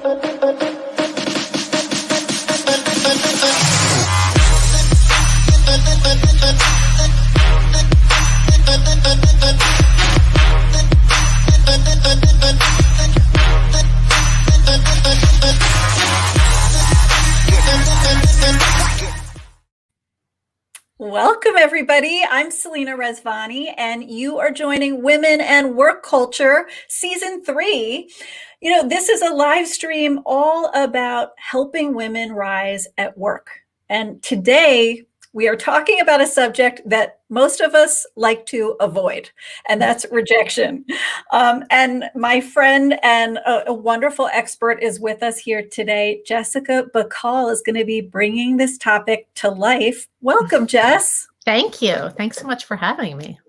Welcome, everybody. I'm Selena Rezvani, and you are joining Women and Work Culture Season 3. This is a live stream all about helping women rise at work. And today, we are talking about a subject that most of us like to avoid, and that's rejection. And my friend and a wonderful expert is with us here today. Jessica Bacal is going to be bringing this topic to life. Welcome, Jess. Thank you. Thanks so much for having me.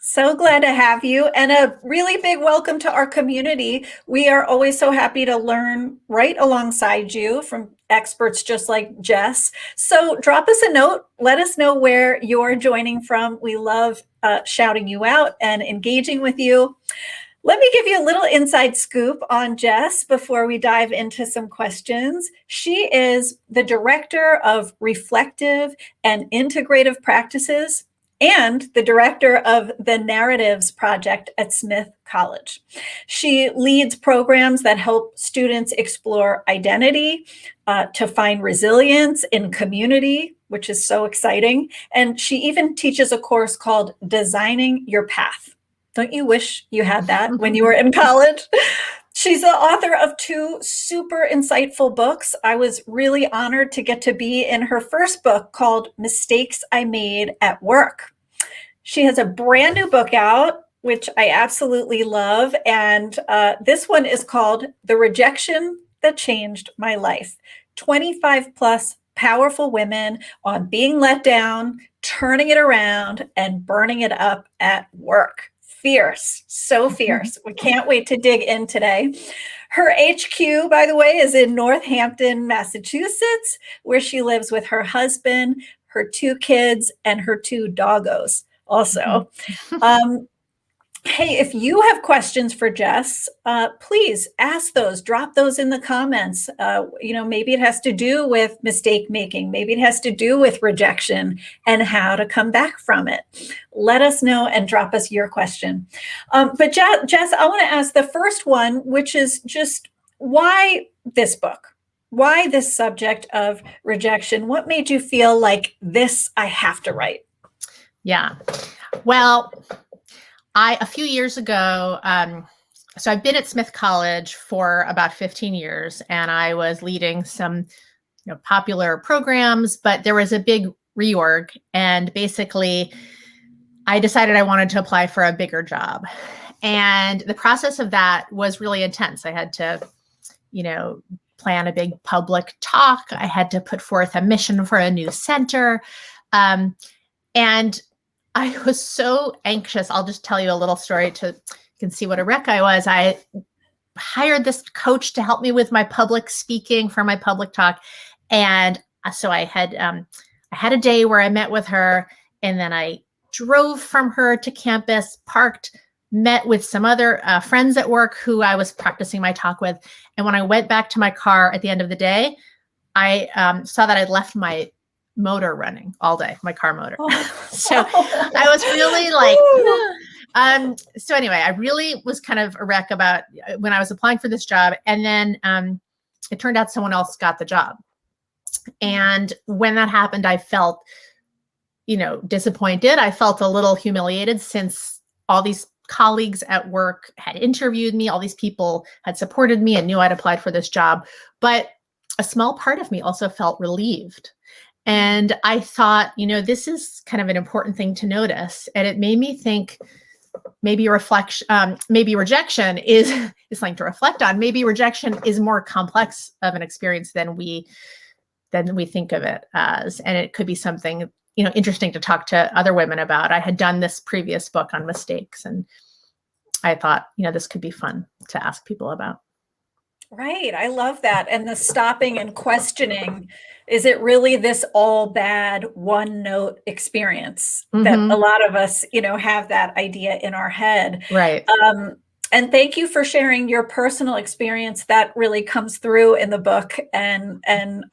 So glad to have you, and a really big welcome to our community. We are always so happy to learn right alongside you from experts just like Jess. So drop us a note. Let us know where you're joining from. We love shouting you out and engaging with you. Let me give you a little inside scoop on Jess before we dive into some questions. She is the director of reflective and integrative practices and the director of the Narratives Project at Smith College. She leads programs that help students explore identity, to find resilience in community, which is so exciting. And she even teaches a course called Designing Your Path. Don't you wish you had that when you were in college? She's the author of 2 super insightful books. I was really honored to get to be in her first book called Mistakes I Made at Work. She has a brand new book out, which I absolutely love. And this one is called The Rejection That Changed My Life. 25 plus powerful women on being let down, turning it around, and burning it up at work. Fierce, so fierce. We can't wait to dig in today. Her HQ, by the way, is in Northampton, Massachusetts, where she lives with her husband, her 2 kids, and her 2 doggos also. Hey, if you have questions for Jess, please ask those, drop those in the comments. Maybe it has to do with mistake making. Maybe it has to do with rejection and how to come back from it. Let us know and drop us your question. But Jess, I want to ask the first one, which is just why this book? Why this subject of rejection? What made you feel like this I have to write? Yeah, well, a few years ago, so I've been at Smith College for about 15 years, and I was leading some popular programs, but there was a big reorg, and basically I decided I wanted to apply for a bigger job. And the process of that was really intense. I had to, plan a big public talk. I had to put forth a mission for a new center. And I was so anxious. I'll just tell you a little story you can see what a wreck I was. I hired this coach to help me with my public speaking for my public talk. And so I had a day where I met with her, and then I drove from her to campus, parked, met with some other friends at work who I was practicing my talk with. And when I went back to my car at the end of the day, I saw that I'd left my motor running all day, my car motor. So I was really like, so anyway, I really was kind of a wreck about when I was applying for this job. And then it turned out someone else got the job. And when that happened, I felt, disappointed. I felt a little humiliated since all these colleagues at work had interviewed me. All these people had supported me and knew I'd applied for this job. But a small part of me also felt relieved. And I thought, this is kind of an important thing to notice. And it made me think maybe rejection is something to reflect on. Maybe rejection is more complex of an experience than we think of it as. And it could be something, interesting to talk to other women about. I had done this previous book on mistakes, and I thought, this could be fun to ask people about. Right. I love that. And the stopping and questioning, is it really this all bad one note experience that a lot of us, have that idea in our head. Right. And thank you for sharing your personal experience. That really comes through in the book, and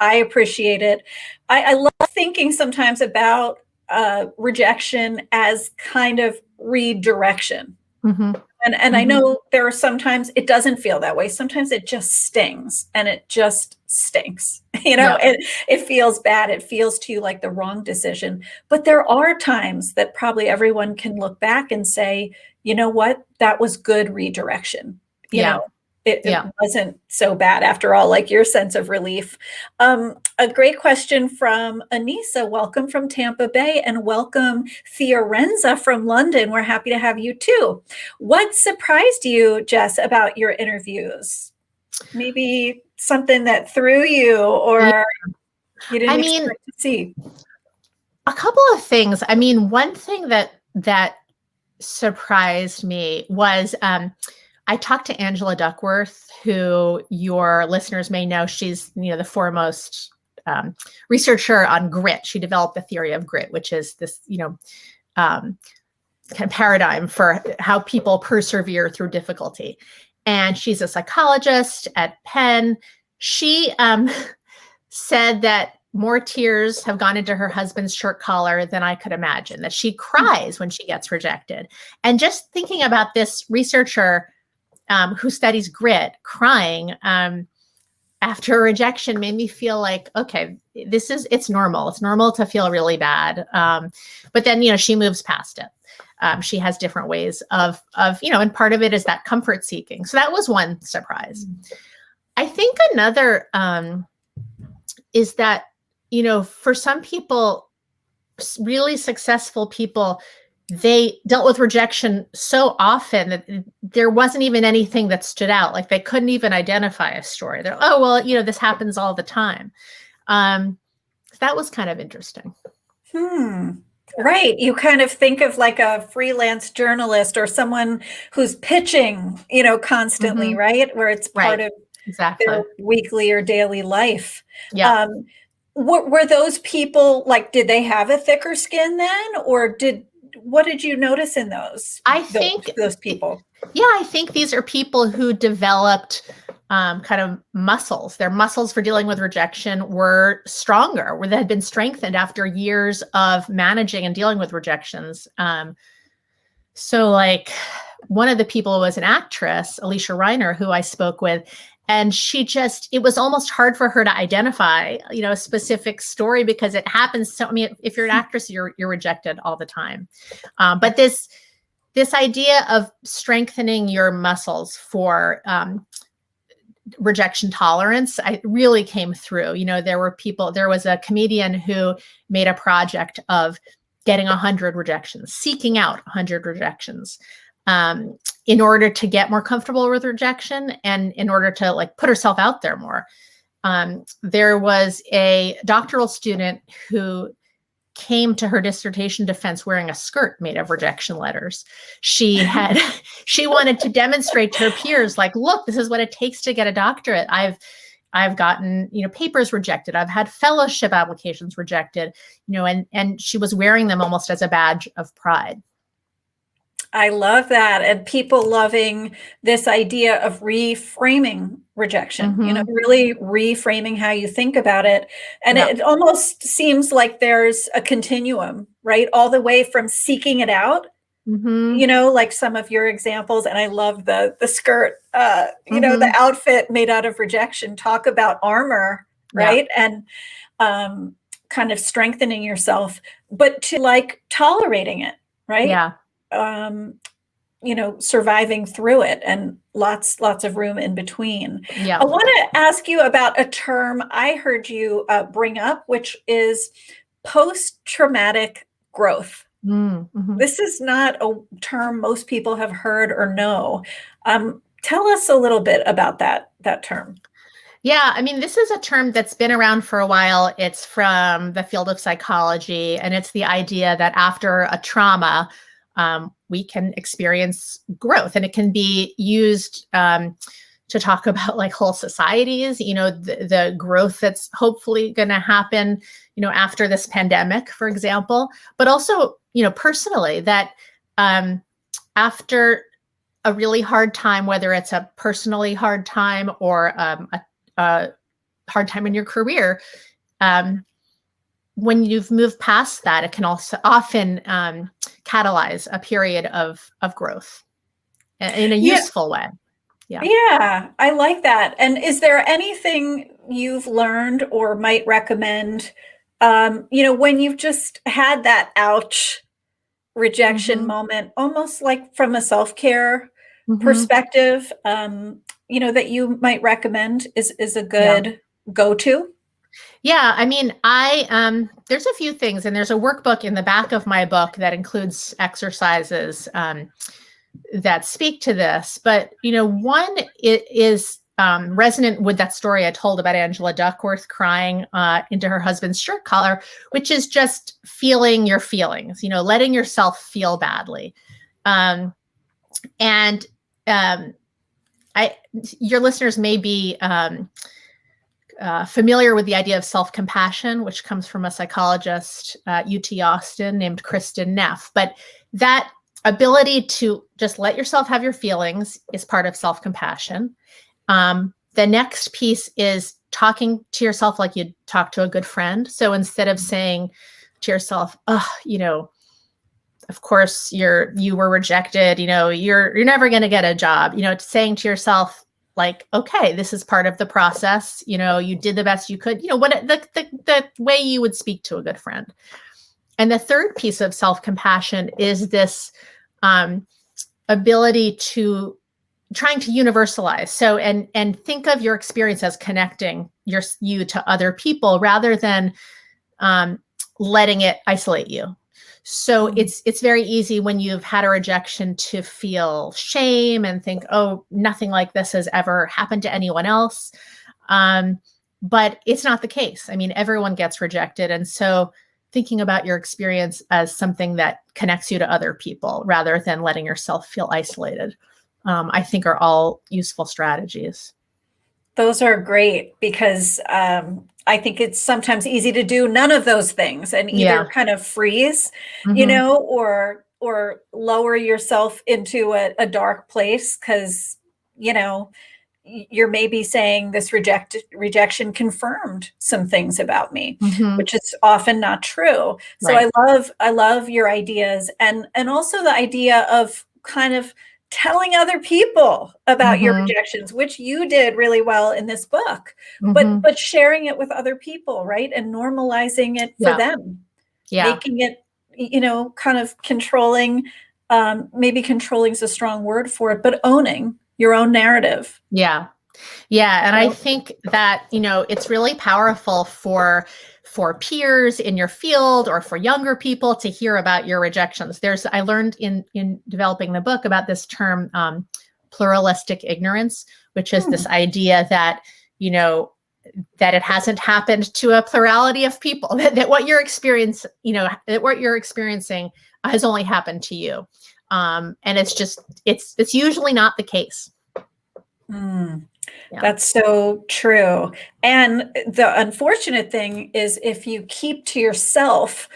I appreciate it. I love thinking sometimes about rejection as kind of redirection. Mm-hmm. And I Mm-hmm. know there are sometimes it doesn't feel that way. Sometimes it just stings, and it just stinks. Yeah. It feels bad. It feels to you like the wrong decision. But there are times that probably everyone can look back and say, you know what, that was good redirection. You Yeah. know, it Yeah. wasn't so bad after all, like your sense of relief. A great question from Anissa. Welcome from Tampa Bay, and welcome Fiorenza from London. We're happy to have you too. What surprised you, Jess, about your interviews? Maybe something that threw you Yeah. or you didn't I mean, expect to see. a couple of things. I mean, one thing that surprised me was I talked to Angela Duckworth, who your listeners may know. She's the foremost researcher on grit. She developed the theory of grit, which is this kind of paradigm for how people persevere through difficulty. And she's a psychologist at Penn. She said that more tears have gone into her husband's shirt collar than I could imagine, that she cries when she gets rejected. And just thinking about this researcher who studies grit crying after a rejection made me feel like, okay, it's normal. It's normal to feel really bad. But then, she moves past it. She has different ways of, and part of it is that comfort seeking. So that was one surprise. I think another is that, for some people, really successful people, they dealt with rejection so often that there wasn't even anything that stood out. Like they couldn't even identify a story. They're, oh, well, this happens all the time. That was kind of interesting. Right. You kind of think of like a freelance journalist or someone who's pitching, constantly, Mm-hmm. right? Where it's part Right. of Exactly. their weekly or daily life. Yeah. Were those people like, did they have a thicker skin then? Or what did you notice in I think, those people? yeah, I think these are people who developed kind of muscles. Their muscles for dealing with rejection were stronger, where they had been strengthened after years of managing and dealing with rejections. So like one of the people was an actress, Alicia Reiner, who I spoke with. And it was almost hard for her to identify, a specific story because it happens. So, I mean, if you're an actress, you're rejected all the time. But this idea of strengthening your muscles for rejection tolerance, I really came through. There was a comedian who made a project of getting 100 rejections, seeking out 100 rejections. In order to get more comfortable with rejection and in order to like put herself out there more. There was a doctoral student who came to her dissertation defense wearing a skirt made of rejection letters. She wanted to demonstrate to her peers, like, look, this is what it takes to get a doctorate. I've gotten, papers rejected. I've had fellowship applications rejected, and she was wearing them almost as a badge of pride. I love that. And people loving this idea of reframing rejection, really reframing how you think about it. And it almost seems like there's a continuum, right? All the way from seeking it out, like some of your examples. And I love the skirt, the outfit made out of rejection. Talk about armor, right? And kind of strengthening yourself, but to like tolerating it, right? Yeah. Surviving through it and lots of room in between. Yeah. I want to ask you about a term I heard you bring up, which is post-traumatic growth. Mm-hmm. This is not a term most people have heard or know. Tell us a little bit about that term. Yeah, I mean, this is a term that's been around for a while. It's from the field of psychology, and it's the idea that after a trauma, we can experience growth, and it can be used to talk about like whole societies, the growth that's hopefully going to happen, after this pandemic, for example, but also, personally that after a really hard time, whether it's a personally hard time or a hard time in your career, when you've moved past that, it can also often catalyze a period of growth in a Yeah. useful way. Yeah. Yeah, I like that. And is there anything you've learned or might recommend, when you've just had that ouch rejection Mm-hmm. moment, almost like from a self-care Mm-hmm. perspective, that you might recommend is a Yeah. good go-to? Yeah. I mean, there's a few things, and there's a workbook in the back of my book that includes exercises that speak to this. But, one it is resonant with that story I told about Angela Duckworth crying into her husband's shirt collar, which is just feeling your feelings, letting yourself feel badly. And your listeners may be familiar with the idea of self-compassion, which comes from a psychologist at UT Austin named Kristen Neff. But that ability to just let yourself have your feelings is part of self-compassion. The next piece is talking to yourself like you'd talk to a good friend. So instead of saying to yourself, "Oh, of course you were rejected, you're never going to get a job," saying to yourself, like, okay, this is part of the process. You did the best you could, the way you would speak to a good friend. And the third piece of self-compassion is this ability to trying to universalize. So, and think of your experience as connecting you to other people rather than letting it isolate you. So it's very easy when you've had a rejection to feel shame and think, oh, nothing like this has ever happened to anyone else. But it's not the case. I mean, everyone gets rejected. And so thinking about your experience as something that connects you to other people rather than letting yourself feel isolated, I think are all useful strategies. Those are great because I think it's sometimes easy to do none of those things and either Yeah. kind of freeze, Mm-hmm. or lower yourself into a dark place because, you're maybe saying this rejection confirmed some things about me, Mm-hmm. which is often not true. So Right. I love your ideas and also the idea of kind of telling other people about your Mm-hmm. rejections, which you did really well in this book, but Mm-hmm. but sharing it with other people, right? And normalizing it for Yeah. them, Yeah. making it, kind of controlling, maybe controlling is a strong word for it, but owning your own narrative. Yeah. Yeah. And I So, think that, it's really powerful for peers in your field or for younger people to hear about your rejections. I learned in developing the book about this term, pluralistic ignorance, which is this idea that, that it hasn't happened to a plurality of people, that what you're experiencing, that what you're experiencing has only happened to you. And it's usually not the case. mm. Yeah. That's so true. And the unfortunate thing is if you keep to yourself,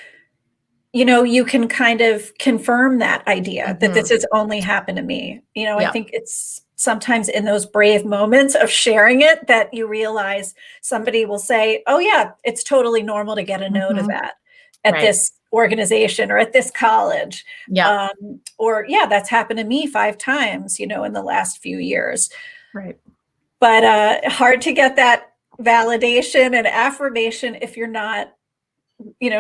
you can kind of confirm that idea that this Mm-hmm. has only happened to me. I Yeah. think it's sometimes in those brave moments of sharing it that you realize somebody will say, "Oh yeah, it's totally normal to get a no to Mm-hmm. that at Right. this organization or at this college." Yeah. Or yeah, that's happened to me 5 times, in the last few years. Right. But hard to get that validation and affirmation if you're not,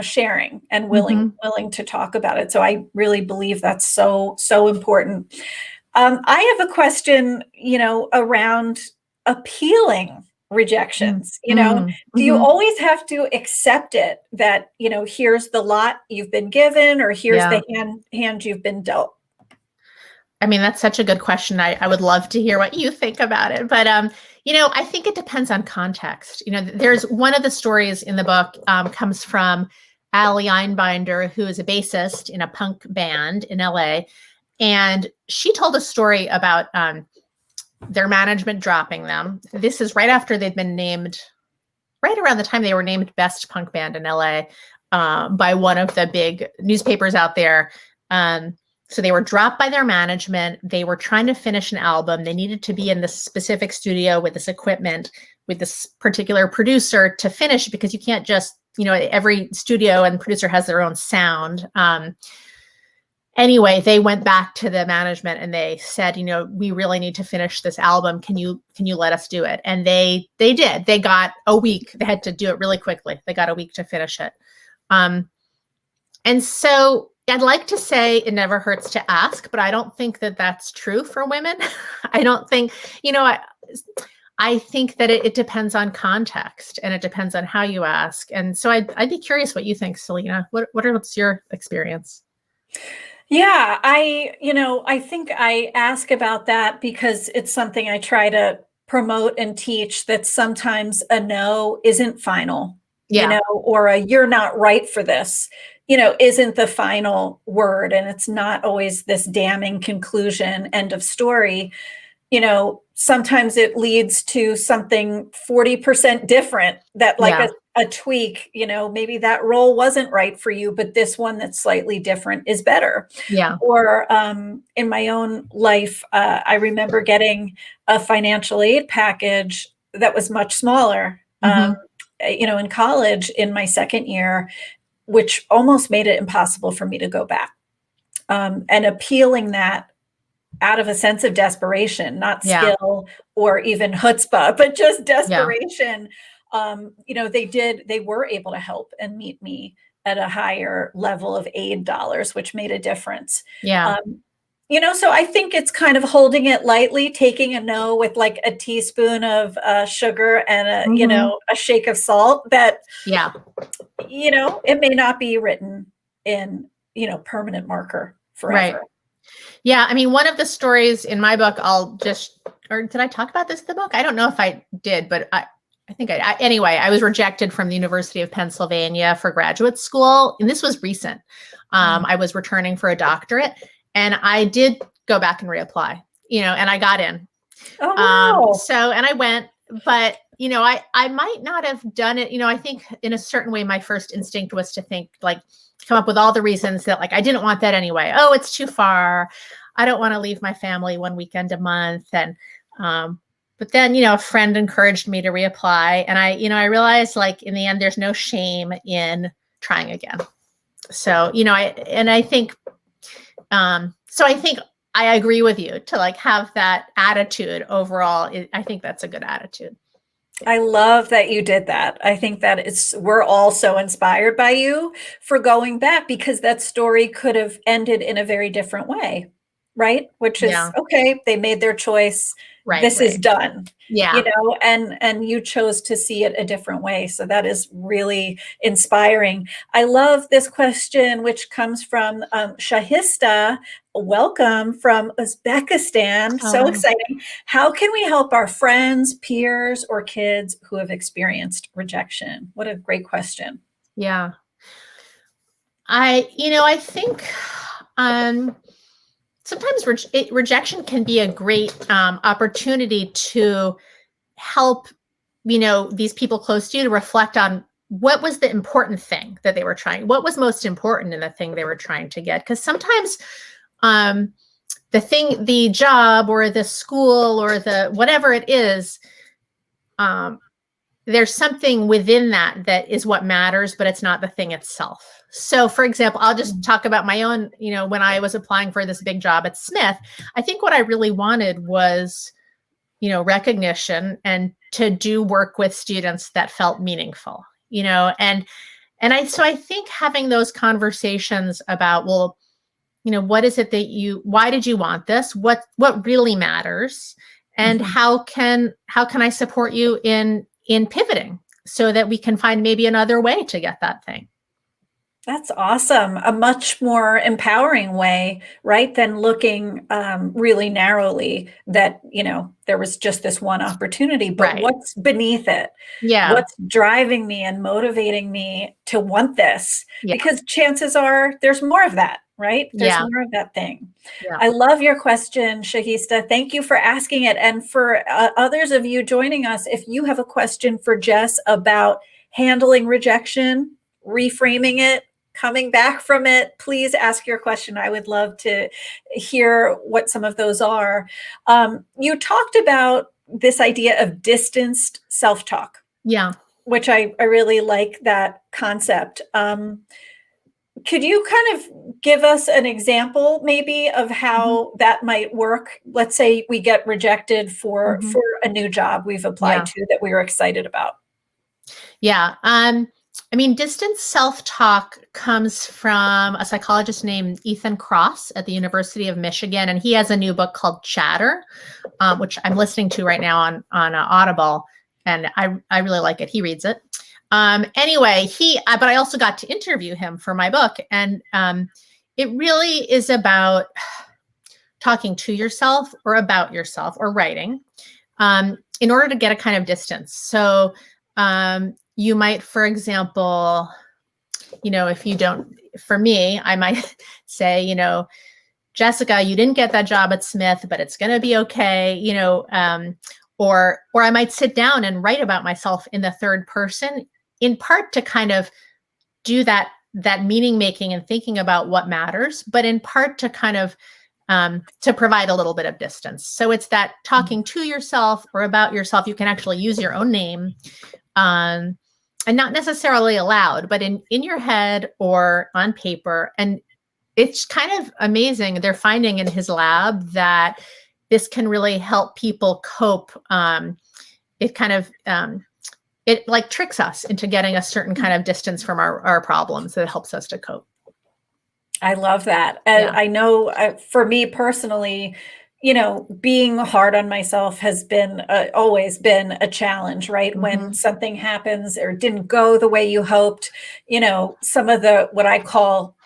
sharing and willing Mm-hmm. willing to talk about it. So I really believe that's so important. I have a question, around appealing rejections. Do you Mm-hmm. always have to accept it that, here's the lot you've been given or here's Yeah. the hand you've been dealt? I mean, that's such a good question. I would love to hear what you think about it. But I think it depends on context. There's one of the stories in the book comes from Allie Einbinder, who is a bassist in a punk band in LA. And she told a story about their management dropping them. This is right after they'd been named, right around the time they were named best punk band in LA by one of the big newspapers out there. So they were dropped by their management. They were trying to finish an album. They needed to be in this specific studio with this equipment, with this particular producer to finish, because you can't just, every studio and producer has their own sound. Anyway, they went back to the management and they said, we really need to finish this album. Can you let us do it? And they did. They got a week. They had to do it really quickly. They got a week to finish it. And so I'd like to say it never hurts to ask, but I don't think that that's true for women. I don't think, I think that it depends on context, and it depends on how you ask. And so I'd be curious what you think, Selena. What's your experience? Yeah, I think I ask about that because it's something I try to promote and teach, that sometimes a no isn't final, Yeah. or a you're not right for this, isn't the final word. And it's not always this damning conclusion, end of story. Sometimes it leads to something 40% different, that like Yeah. a tweak, maybe that role wasn't right for you, but this one that's slightly different is better. Yeah. Or in my own life, I remember getting a financial aid package that was much smaller, Mm-hmm. in college in my second year, which almost made it impossible for me to go back. And appealing that out of a sense of desperation, not Yeah. skill or even chutzpah, but just Yeah. desperation. They were able to help and meet me at a higher level of aid dollars, which made a difference. Yeah. So I think it's kind of holding it lightly, taking a no with like a teaspoon of sugar and Mm-hmm. a shake of salt, that, Yeah. it may not be written in, permanent marker Right. forever. Yeah. I mean, one of the stories in my book, or did I talk about this in the book? I don't know if I did, but I think anyway, I was rejected from the University of Pennsylvania for graduate school. And this was recent. I was returning for a doctorate, and I did go back and reapply, and I got in. Oh, wow. And I went, but I might not have done it. I think in a certain way, my first instinct was to think, like, come up with all the reasons that, like, I didn't want that anyway. Oh, it's too far. I don't want to leave my family one weekend a month. And, but then, a friend encouraged me to reapply. And I realized, like, in the end, there's no shame in trying again. So, I think, I think I agree with you to, like, have that attitude overall. I think that's a good attitude. I love that you did that. I think that we're all so inspired by you for going back, because that story could have ended in a very different way, right? Which is, Yeah. okay, they made their choice. Right. This is done. Yeah. And you chose to see it a different way. So that is really inspiring. I love this question, which comes from Shahista. Welcome from Uzbekistan. So exciting. How can we help our friends, peers, or kids who have experienced rejection? What a great question. Yeah. I think sometimes rejection can be a great opportunity to help, these people close to you to reflect on what was the important thing that they were trying, what was most important in the thing they were trying to get. Because sometimes the job or the school or the whatever it is, there's something within that is what matters, but it's not the thing itself. So, for example, I'll just talk about my own, when I was applying for this big job at Smith, I think what I really wanted was, recognition and to do work with students that felt meaningful, and I think having those conversations about, well, what is it that why did you want this? What really matters? And how can I support you in pivoting so that we can find maybe another way to get that thing? That's awesome. A much more empowering way, right, than looking really narrowly that, there was just this one opportunity, but Right. what's beneath it? Yeah. What's driving me and motivating me to want this? Yeah. Because chances are there's more of that, right? There's Yeah. more of that thing. Yeah. I love your question, Shahista. Thank you for asking it. And for others of you joining us, if you have a question for Jess about handling rejection, reframing it, coming back from it, please ask your question. I would love to hear what some of those are. You talked about this idea of distanced self-talk, Yeah. which I really like that concept. Could you kind of give us an example maybe of Mhm. how that might work? Let's say we get rejected Mhm. for a new job we've applied Yeah. to that we were excited about. Yeah. I mean, distance self-talk comes from a psychologist named Ethan Kross at the University of Michigan, and he has a new book called Chatter, which I'm listening to right now on Audible, and I really like it. He reads it. Anyway, but I also got to interview him for my book, and it really is about talking to yourself or about yourself or writing in order to get a kind of distance. So you might, for example, if you don't, for me, I might say, Jessica, you didn't get that job at Smith, but it's going to be okay, or I might sit down and write about myself in the third person, in part to kind of do that meaning making and thinking about what matters, but in part to kind of to provide a little bit of distance. So it's that talking to yourself or about yourself. You can actually use your own name, and not necessarily aloud, but in your head or on paper. And it's kind of amazing. They're finding in his lab that this can really help people cope. It kind of it like tricks us into getting a certain kind of distance from our problems. That helps us to cope. I love that. Yeah. I know for me personally, being hard on myself has been always been a challenge, right? When Mhm. something happens or didn't go the way you hoped, some of the what I call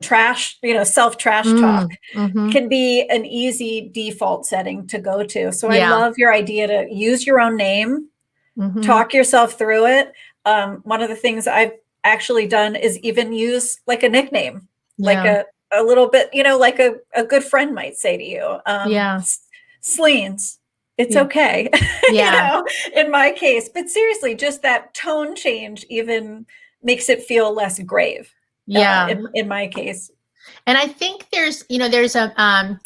trash, self trash talk Mhm. can be an easy default setting to go to. So I Yeah. love your idea to use your own name, Mhm. talk yourself through it. One of the things I've actually done is even use like a nickname, like Yeah. a little bit, like a good friend might say to you, Yeah. Sleens, it's Yeah. okay, Yeah. in my case. But seriously, just that tone change even makes it feel less grave, Yeah. in my case. And I think there's a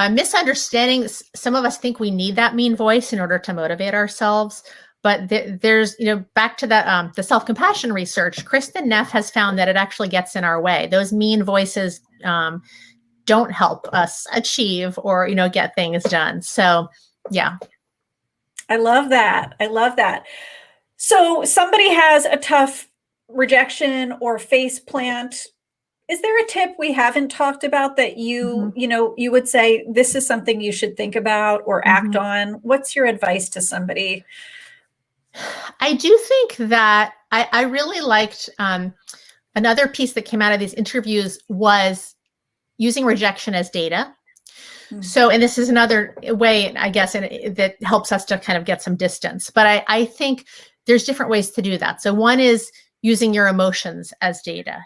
misunderstanding. Some of us think we need that mean voice in order to motivate ourselves. But there's, back to that, the self-compassion research, Kristen Neff has found that it actually gets in our way. Those mean voices don't help us achieve or, get things done. So, yeah. I love that. I love that. So somebody has a tough rejection or face plant. Is there a tip we haven't talked about that hmm you would say this is something you should think about or act hmm on? What's your advice to somebody? I do think that I really liked another piece that came out of these interviews was using rejection as data. Mm, So, and this is another way, I guess, that helps us to kind of get some distance. But I think there's different ways to do that. So, one is using your emotions as data.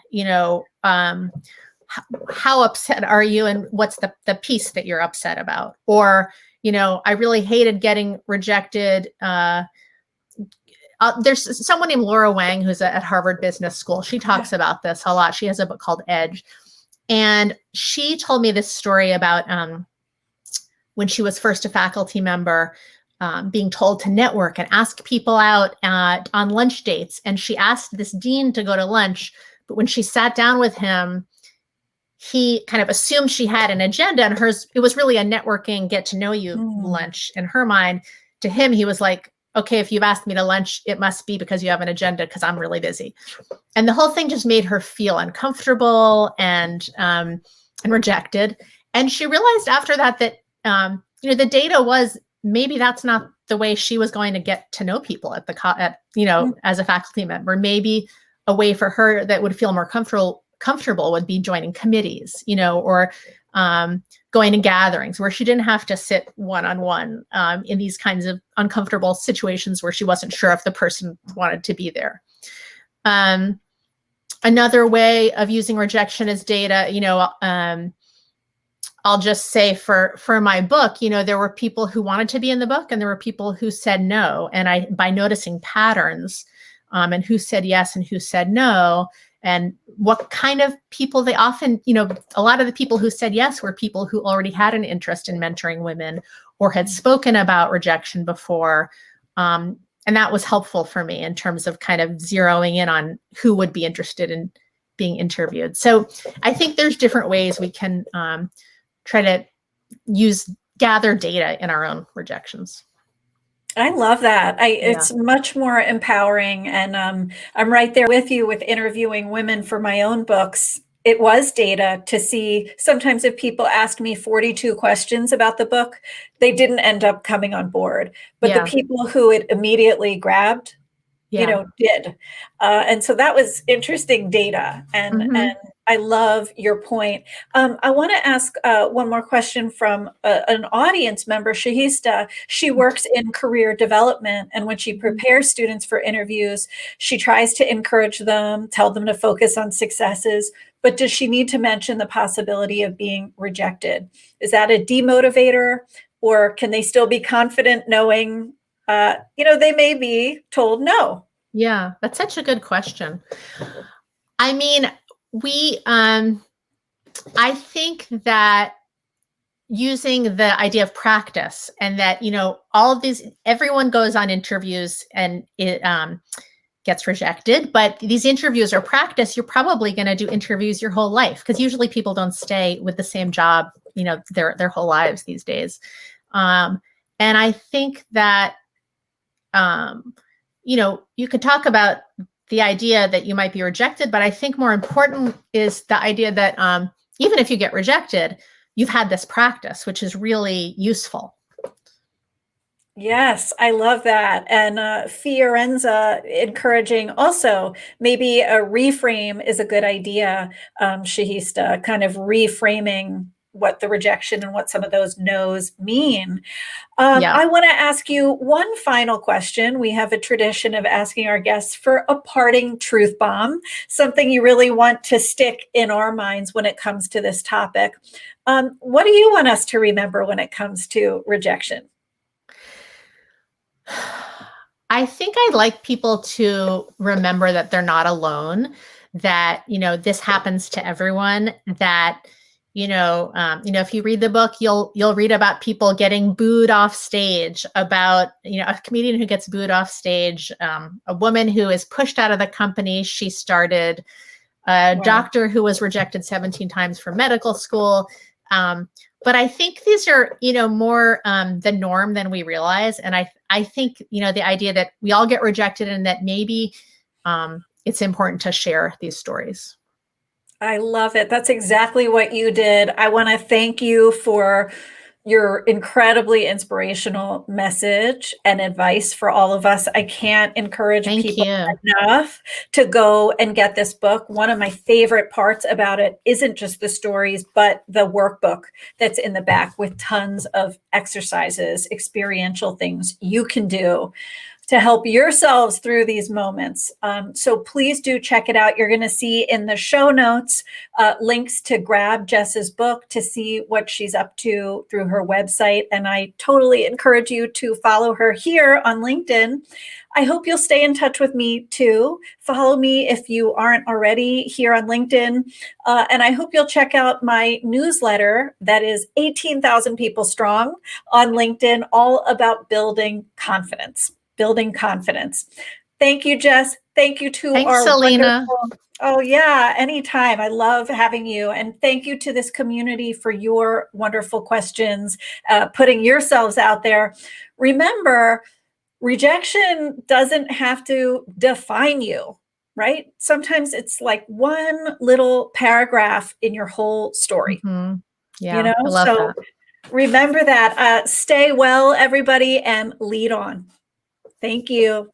How upset are you, and what's the piece that you're upset about? Or, I really hated getting rejected. There's someone named Laura Wang who's at Harvard Business School. She yeah. talks about this a lot. She has a book called Edge, and she told me this story about when she was first a faculty member, being told to network and ask people out on lunch dates. And she asked this dean to go to lunch, but when she sat down with him, he kind of assumed she had an agenda, and hers, it was really a networking, get to know you Mm, lunch in her mind. To him, he was like, okay, if you've asked me to lunch, it must be because you have an agenda because I'm really busy. And the whole thing just made her feel uncomfortable and rejected. And she realized after that the data was maybe that's not the way she was going to get to know people mm, as a faculty member. Maybe a way for her that would feel more comfortable would be joining committees, or going to gatherings where she didn't have to sit one-on-one in these kinds of uncomfortable situations where she wasn't sure if the person wanted to be there. Another way of using rejection as data, I'll just say for my book, there were people who wanted to be in the book and there were people who said no. And by noticing patterns and who said yes and who said no, and what kind of people they often, a lot of the people who said yes were people who already had an interest in mentoring women or had spoken about rejection before. And that was helpful for me in terms of kind of zeroing in on who would be interested in being interviewed. So I think there's different ways we can try to gather data in our own rejections. I love that. It's much more empowering, and I'm right there with you with interviewing women for my own books. It was data to see. Sometimes if people asked me 42 questions about the book, they didn't end up coming on board. But the people who it immediately grabbed, did. And so that was interesting data. And I love your point. I want to ask one more question from an audience member, Shahista. She works in career development. And when she prepares students for interviews, she tries to encourage them, tell them to focus on successes. But does she need to mention the possibility of being rejected? Is that a demotivator? Or can they still be confident knowing, they may be told no? Yeah, that's such a good question. I mean, I think that using the idea of practice and that, all of these, everyone goes on interviews and it gets rejected, but these interviews are practice. You're probably going to do interviews your whole life because usually people don't stay with the same job, their whole lives these days. And I think that, you could talk about the idea that you might be rejected, but I think more important is the idea that even if you get rejected, you've had this practice, which is really useful. Yes, I love that. And Fiorenza encouraging also maybe a reframe is a good idea, Shahista, kind of reframing what the rejection and what some of those no's mean. I want to ask you one final question. We have a tradition of asking our guests for a parting truth bomb, something you really want to stick in our minds when it comes to this topic. What do you want us to remember when it comes to rejection? I think I'd like people to remember that they're not alone, that, this happens to everyone, that, if you read the book, you'll read about people getting booed off stage, about, a comedian who gets booed off stage, a woman who is pushed out of the company she started, a doctor who was rejected 17 times from medical school. But I think these are, more the norm than we realize. And I think, the idea that we all get rejected and that maybe it's important to share these stories. I love it. That's exactly what you did. I want to thank you for your incredibly inspirational message and advice for all of us. I can't encourage people enough to go and get this book. One of my favorite parts about it isn't just the stories, but the workbook that's in the back with tons of exercises, experiential things you can do to help yourselves through these moments. So please do check it out. You're going to see in the show notes links to grab Jess's book to see what she's up to through her website. And I totally encourage you to follow her here on LinkedIn. I hope you'll stay in touch with me too. Follow me if you aren't already here on LinkedIn. And I hope you'll check out my newsletter that is 18,000 people strong on LinkedIn, all about building confidence. Thank you, Jess. Thank you to our Selena. Oh yeah, anytime. I love having you. And thank you to this community for your wonderful questions, putting yourselves out there. Remember, rejection doesn't have to define you, right? Sometimes it's like one little paragraph in your whole story. Yeah, I love that. Remember that. Stay well, everybody, and lead on. Thank you.